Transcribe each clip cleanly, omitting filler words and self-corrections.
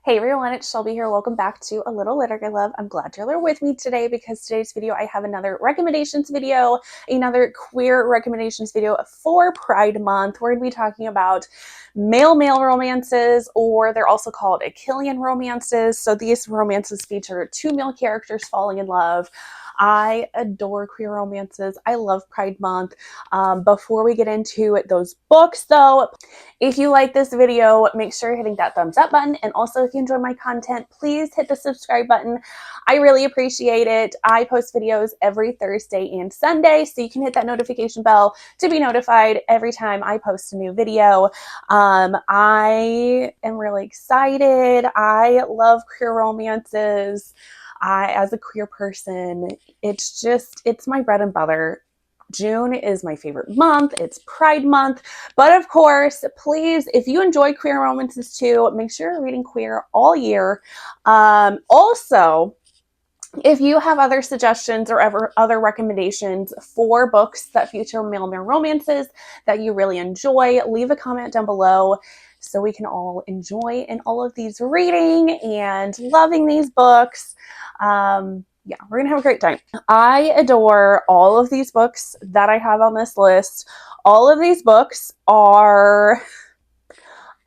Hey everyone, it's Shelby here. Welcome back to A Little Literary Love. I'm glad you're with me today because today's video I have another recommendations video, another queer recommendations video for Pride Month. We're going to be talking about male-male romances, or they're also called Achillean romances. So these romances feature two male characters falling in love. I adore queer romances. I love Pride Month. Before we get into those books though, if you like this video, make sure you're hitting that thumbs up button. And also, if you enjoy my content, please hit the subscribe button. I really appreciate it. I post videos every Thursday and Sunday, so you can hit that notification bell to be notified every time I post a new video. I am really excited. I love queer romances. As a queer person, it's my bread and butter. June is my favorite month. It's Pride Month. But of course, please, if you enjoy queer romances too, make sure you're reading queer all year. Also, if you have other suggestions or other recommendations for books that feature male-male romances that you really enjoy, leave a comment down below so we can all enjoy in all of these reading and loving these books. Yeah, we're gonna have a great time. I adore all of these books that I have on this list. All of these books are,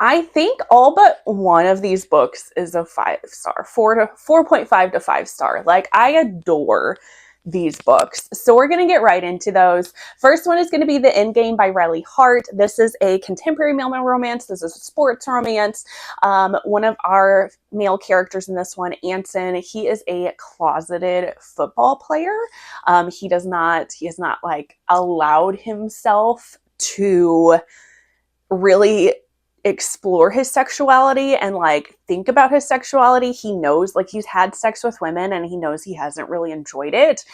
I think all but one of these books is a 5-star, 4.5 to 5-star. Like, I adore these books. So we're going to get right into those. First one is going to be The Endgame by Hart. This is a contemporary male-male romance. This is a sports romance. One of our male characters in this one, Anson, he is a closeted football player. He has not like allowed himself to really explore his sexuality and like think about his sexuality. He knows, like, he's had sex with women and he knows he hasn't really enjoyed it.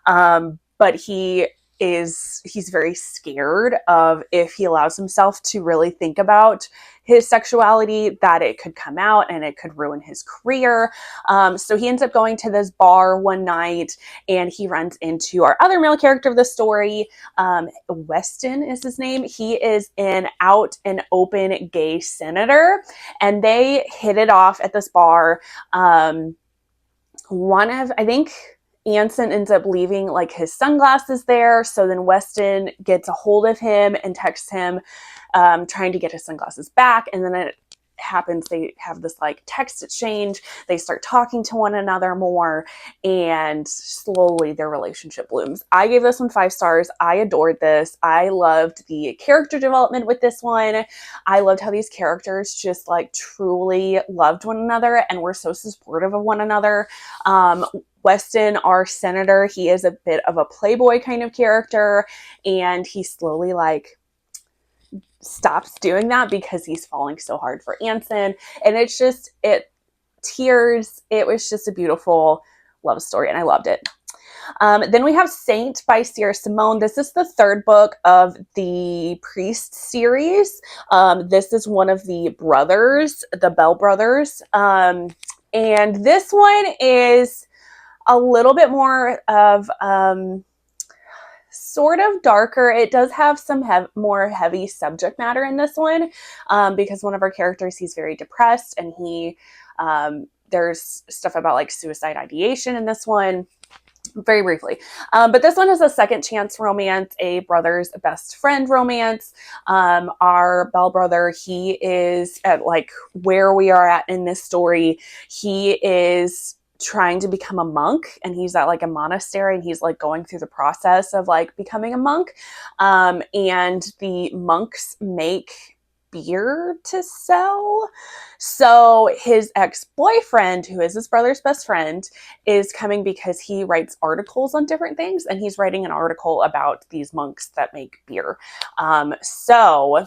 But he's very scared of, if he allows himself to really think about his sexuality, that it could come out and it could ruin his career. So he ends up going to this bar one night and he runs into our other male character of the story. Weston is his name. He is an out and open gay senator, and they hit it off at this bar. I think Anson ends up leaving like his sunglasses there. So then Weston gets a hold of him and texts him, trying to get his sunglasses back. And then it happens, they have this like text exchange. They start talking to one another more, and slowly their relationship blooms. I gave this one 5 stars. I adored this. I loved the character development with this one. I loved how these characters just like truly loved one another and were so supportive of one another. Weston, our senator, he is a bit of a playboy kind of character, and he slowly like stops doing that because he's falling so hard for Anson. And it was just a beautiful love story, and I loved it. Then we have Saint by Simone. This is the third book of the Priest series. This is one of the brothers, the Bell brothers. And this one is a little bit more of sort of darker. It does have some more heavy subject matter in this one, because one of our characters, he's very depressed, and there's stuff about like suicide ideation in this one. Very briefly. But this one is a second chance romance, a brother's best friend romance. Our Bell brother, he is at like where we are at in this story. He is trying to become a monk, and he's at like a monastery, and he's like going through the process of like becoming a monk. And the monks make beer to sell. So his ex-boyfriend, who is his brother's best friend, is coming because he writes articles on different things, and he's writing an article about these monks that make beer. So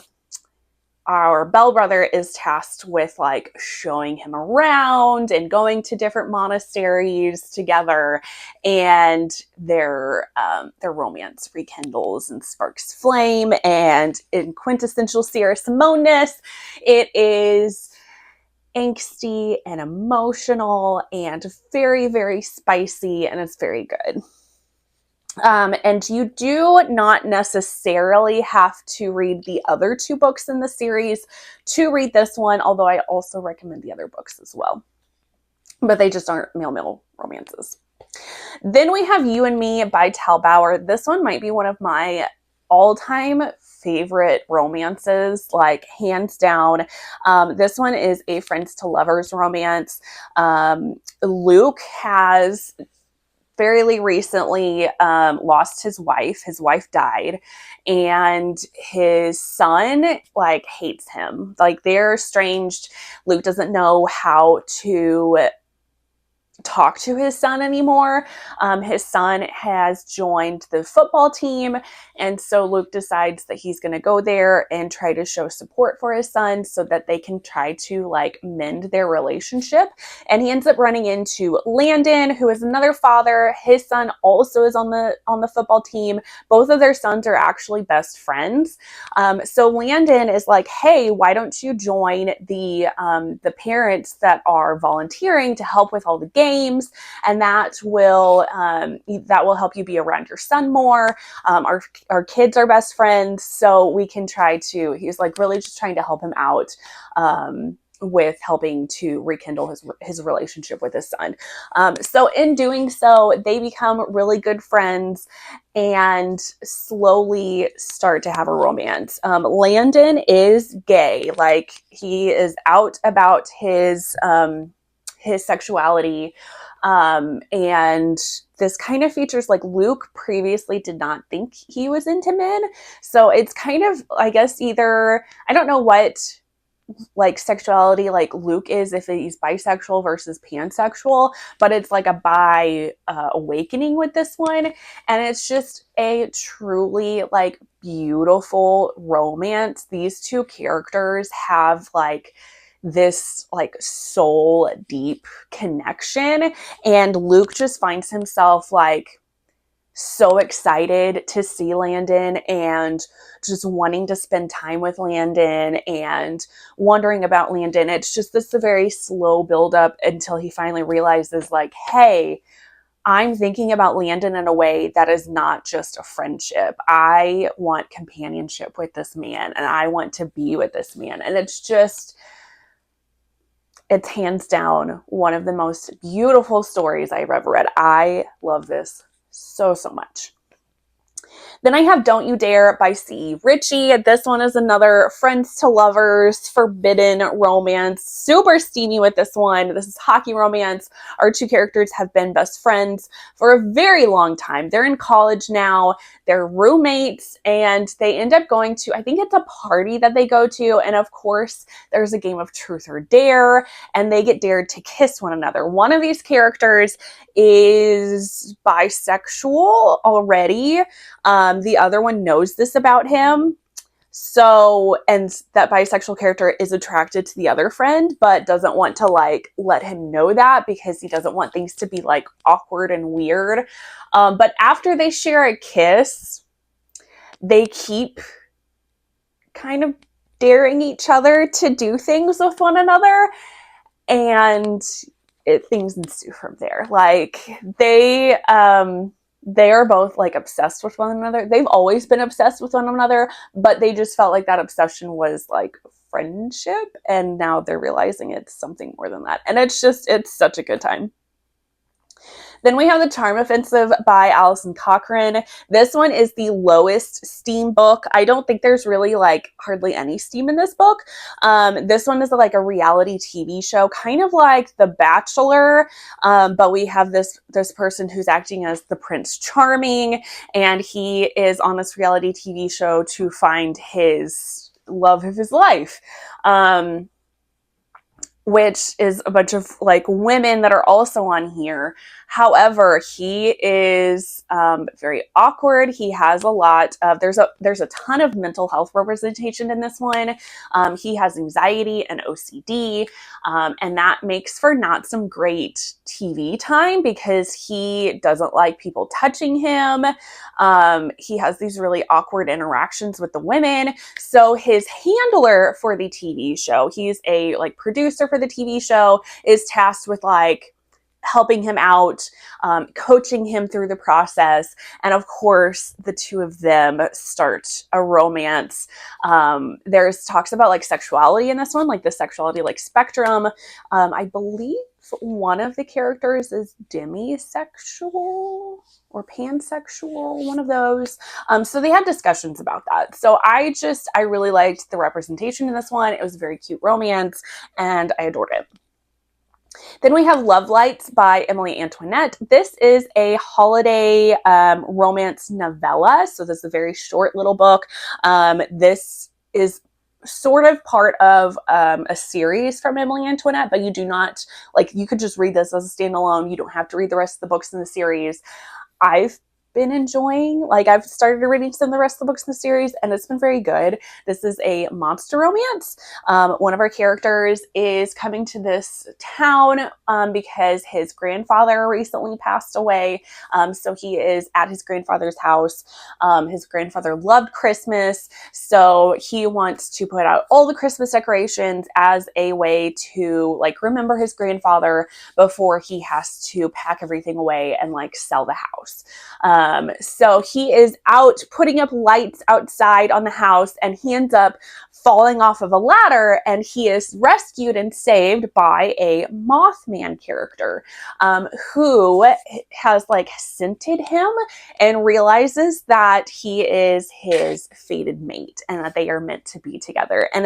our Bell brother is tasked with like showing him around and going to different monasteries together, and their romance rekindles and sparks flame. And in quintessential Simone-ness, it is angsty and emotional and very, very spicy, and it's very good. And you do not necessarily have to read the other 2 books in the series to read this one, although I also recommend the other books as well. But they just aren't male romances. Then we have You and Me by Tal Bauer. This one might be one of my all-time favorite romances, like hands down. This one is a friends to lovers romance. Luke has fairly recently lost his wife. His wife died, and his son like hates him. Like they're estranged. Luke doesn't know how to talk to his son anymore. His son has joined the football team, and so Luke decides that he's going to go there and try to show support for his son so that they can try to like mend their relationship. And he ends up running into Landon, who is another father. His son also is on the football team. Both of their sons are actually best friends. So Landon is like, "Hey, why don't you join the parents that are volunteering to help with all the games? And that will help you be around your son more. Our kids are best friends, so we can try to." He's like really just trying to help him out with helping to rekindle his relationship with his son. So in doing so, they become really good friends and slowly start to have a romance. Landon is gay, like he is out about his sexuality. And this kind of features like Luke previously did not think he was into men. So it's kind of, I guess, either, I don't know what like sexuality like Luke is, if he's bisexual versus pansexual, but it's like a bi awakening with this one. And it's just a truly like beautiful romance. These 2 characters have like this like soul deep connection, and Luke just finds himself like so excited to see Landon and just wanting to spend time with Landon and wondering about Landon. It's just this very slow buildup until he finally realizes like, hey, I'm thinking about Landon in a way that is not just a friendship. I want companionship with this man, and I want to be with this man. And it's hands down one of the most beautiful stories I've ever read. I love this so much. Then I have Don't You Dare by C. Ricci. This one is another friends to lovers, forbidden romance. Super steamy with this one. This is hockey romance. Our 2 characters have been best friends for a very long time. They're in college now. They're roommates, and they end up going to, I think it's a party that they go to. And of course, there's a game of truth or dare, and they get dared to kiss one another. One of these characters is bisexual already. The other one knows this about him. So, and that bisexual character is attracted to the other friend, but doesn't want to like let him know that because he doesn't want things to be like awkward and weird. But after they share a kiss, they keep kind of daring each other to do things with one another, and things ensue from there. Like they are both like obsessed with one another. They've always been obsessed with one another, but they just felt like that obsession was like friendship, and now they're realizing it's something more than that. And it's such a good time. Then we have The Charm Offensive by Alison Cochrane. This one is the lowest steam book. I don't think there's really like hardly any steam in this book. This one is like a reality TV show, kind of like The Bachelor, but we have this person who's acting as the Prince Charming, and he is on this reality TV show to find his love of his life. Which is a bunch of like women that are also on here. However, he is very awkward. He has a lot of, there's a ton of mental health representation in this one. He has anxiety and OCD, and that makes for not some great TV time because he doesn't like people touching him. He has these really awkward interactions with the women. So his handler for the TV show, he's a like producer for the TV show, is tasked with like helping him out, coaching him through the process. And of course, the two of them start a romance. There's talks about like sexuality in this one, like the sexuality like spectrum. I believe one of the characters is demisexual or pansexual, one of those. So they had discussions about that. So I really liked the representation in this one. It was a very cute romance and I adored it. Then we have Love Lights by Emily Antoinette. This is a holiday romance novella. So this is a very short little book. This is sort of part of a series from Emily Antoinette, but you do not, like, you could just read this as a standalone. You don't have to read the rest of the books in the series. I've been enjoying, like, I've started reading some of the rest of the books in the series and it's been very good. This is a monster romance. One of our characters is coming to this town because his grandfather recently passed away. So he is at his grandfather's house. His grandfather loved Christmas, so he wants to put out all the Christmas decorations as a way to like remember his grandfather before he has to pack everything away and like sell the house. So he is out putting up lights outside on the house and he ends up falling off of a ladder and he is rescued and saved by a Mothman character who has like scented him and realizes that he is his fated mate and that they are meant to be together. And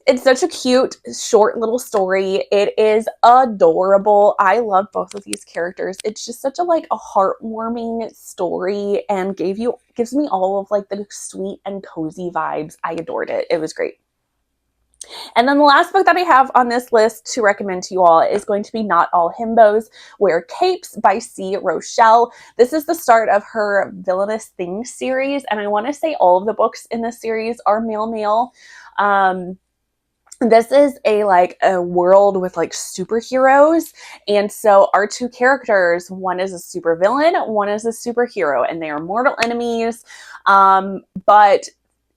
it's such a cute, short little story. It is adorable. I love both of these characters. It's just such a like a heartwarming story and gives me all of like the sweet and cozy vibes. I adored it. It was great. And then the last book that I have on this list to recommend to you all is going to be Not All Himbos Wear Capes by C. Rochelle. This is the start of her Villainous Things series, and I want to say all of the books in this series are male. This is a world with like superheroes, and so our two characters, one is a supervillain, one is a superhero, and they are mortal enemies. But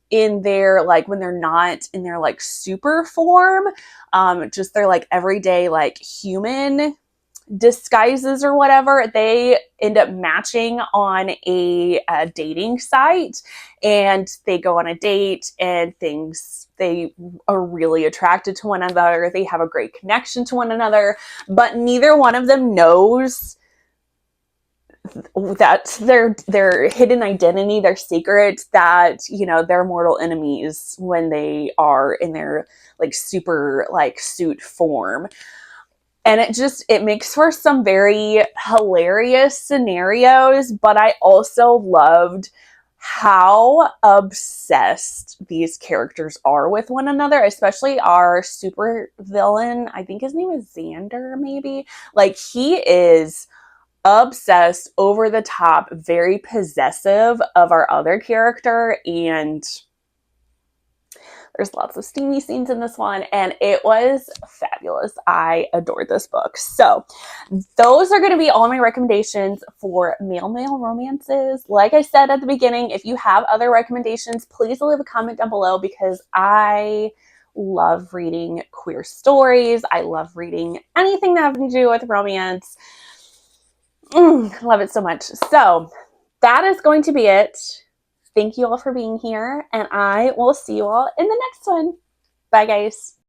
in their like when they're not in their like super form, just their like everyday like human disguises or whatever, they end up matching on a dating site and they go on a date and they are really attracted to one another. They have a great connection to one another, but neither one of them knows that their hidden identity, their secret, that, you know, they're mortal enemies when they are in their like super like suit form. And it makes for some very hilarious scenarios, but I also loved how obsessed these characters are with one another, especially our super villain. I think his name is Xander, maybe. Like, he is obsessed, over the top, very possessive of our other character, and there's lots of steamy scenes in this one, and it was fabulous. I adored this book. So those are going to be all my recommendations for male romances. Like I said at the beginning, if you have other recommendations, please leave a comment down below, because I love reading queer stories. I love reading anything that has to do with romance. Love it so much. So that is going to be it. Thank you all for being here, and I will see you all in the next one. Bye, guys.